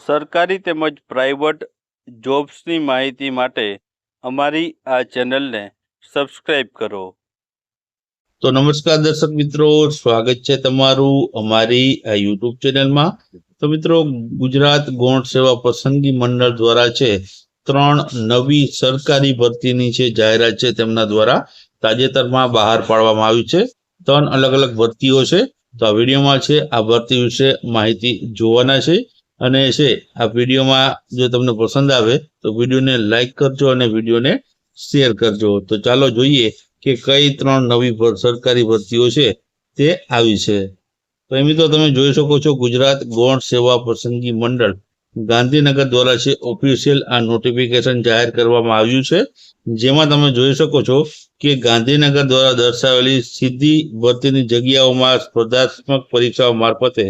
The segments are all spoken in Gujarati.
સરકારી તેમજ પ્રાઇવેટ જોબ્સની માહિતી માટે અમારી આ ચેનલને સબસ્ક્રાઇબ કરો. તો નમસ્કાર દર્શક મિત્રો, સ્વાગત છે તમારું અમારી આ યુટ્યુબ ચેનલમાં. તો મિત્રો, ગુજરાત ગૌણ સેવા પસંદગી મંડળ દ્વારા છે 3 નવી સરકારી ભરતીની છે જાહેરાત છે તેમના દ્વારા તાજેતરમાં બહાર પાડવામાં આવી છે. 3 અલગ અલગ ભરતીઓ છે. તો આ વિડીયોમાં છે આ ભરતી વિશે માહિતી જોવાના છે. અને છે આ વિડીયોમાં જો તમને પસંદ આવે તો વિડીયોને લાઈક કરજો અને વિડીયોને શેર કરજો. તો ચાલો જોઈએ કે કઈ 3 નવી સરકારી ભરતીઓ છે તે આવી છે. તો એ મિત્રો તમે જોઈ શકો છો, ગુજરાત ગૌણ સેવા પસંદગી મંડળ ગાંધીનગર દ્વારા છે ઓફિશિયલ આ નોટિફિકેશન જાહેર કરવામાં આવ્યું છે, જેમાં તમે જોઈ શકો છો કે ગાંધીનગર દ્વારા દર્શાવેલી સીધી ભરતીની જગ્યાઓમાં સ્પર્ધાત્મક પરીક્ષાઓ મારફતે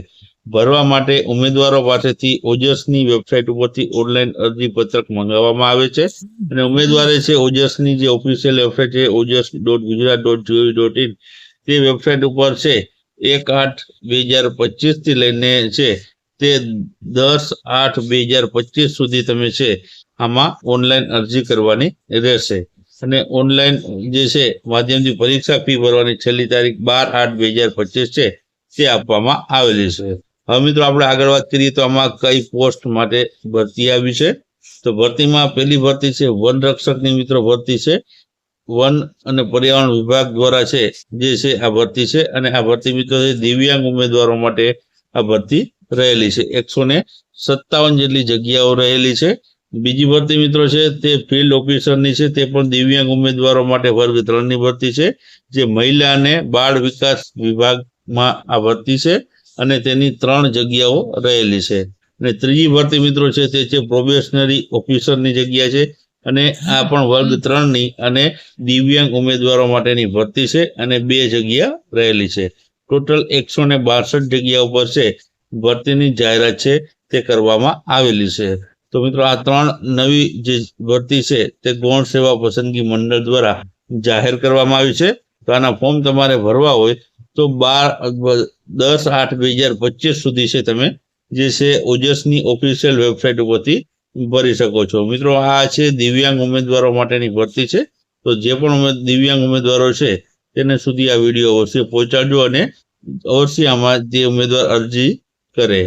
ભરવા માટે ઉમેદવારો પાસેથી ઓજસની વેબસાઇટ ઉપરથી ઓનલાઈન અરજી પત્રક મંગાવવામાં આવે છે. અને ઉમેદવારે છે ઓજસની જે ઓફિશિયલ વેબસાઇટ છે ojas.gujarat.gov.in તે વેબસાઇટ ઉપર છે 1/8/2025 થી લઈને છે તે 10/8/2025 સુધી તમે છે આમાં ઓનલાઈન અરજી કરવાની રહેશે. અને ઓનલાઈન જે છે માધ્યમથી પરીક્ષા ફી ભરવાની છેલ્લી તારીખ 12/8/2025 છે તે આપવામાં આવેલી છે. હવે મિત્રો આપણે આગળ વાત કરીએ તો આમાં કઈ પોસ્ટ માટે ભરતી આવી છે. તો ભરતીમાં પહેલી ભરતી છે વન રક્ષકની મિત્રો ભરતી છે. વન અને પર્યાવરણ વિભાગ દ્વારા છે જે છે આ ભરતી છે. અને આ ભરતી મિત્રો દિવ્યાંગ ઉમેદવારો માટે આ ભરતી રહેલી છે. 157 જેટલી જગ્યાઓ રહેલી છે. બીજી ભરતી મિત્રો છે તે ફિલ્ડ ઓફિસરની છે. તે પણ દિવ્યાંગ ઉમેદવારો માટે વર્ગ 3ની ભરતી છે, જે મહિલા અને બાળ વિકાસ વિભાગમાં આ ભરતી છે અને તેની 3 જગ્યાઓ રહેલી છે. અને ત્રીજી ભરતી મિત્રો છે તે છે પ્રોબેશનરી ઓફિસરની જગ્યા છે, અને આ પણ વર્ગ 3ની અને દિવ્યાંગ ઉમેદવારો માટેની ભરતી છે અને 2 જગ્યા રહેલી છે. ટોટલ 162 જગ્યા ઉપર છે ભરતીની જાહેરાત છે તે કરવામાં આવેલી છે. તો મિત્રો આ 3 નવી જે ભરતી છે તે ગૌણ સેવા પસંદગી મંડળ દ્વારા જાહેર કરવામાં આવી છે. તો આના ફોર્મ તમારે ભરવા હોય તો 10/8/2025 સુધી છે તમે જે છે ઓજસની ઓફિશિયલ વેબસાઇટ ઉપરથી ભરી શકો છો. મિત્રો આ છે દિવ્યાંગ ઉમેદવારો માટેની ભરતી છે. તો જે પણ દિવ્યાંગ ઉમેદવારો છે તેને સુધી આ વિડીયો અવશ્ય પહોંચાડજો અને અવશ્ય આમાં જે ઉમેદવાર અરજી કરે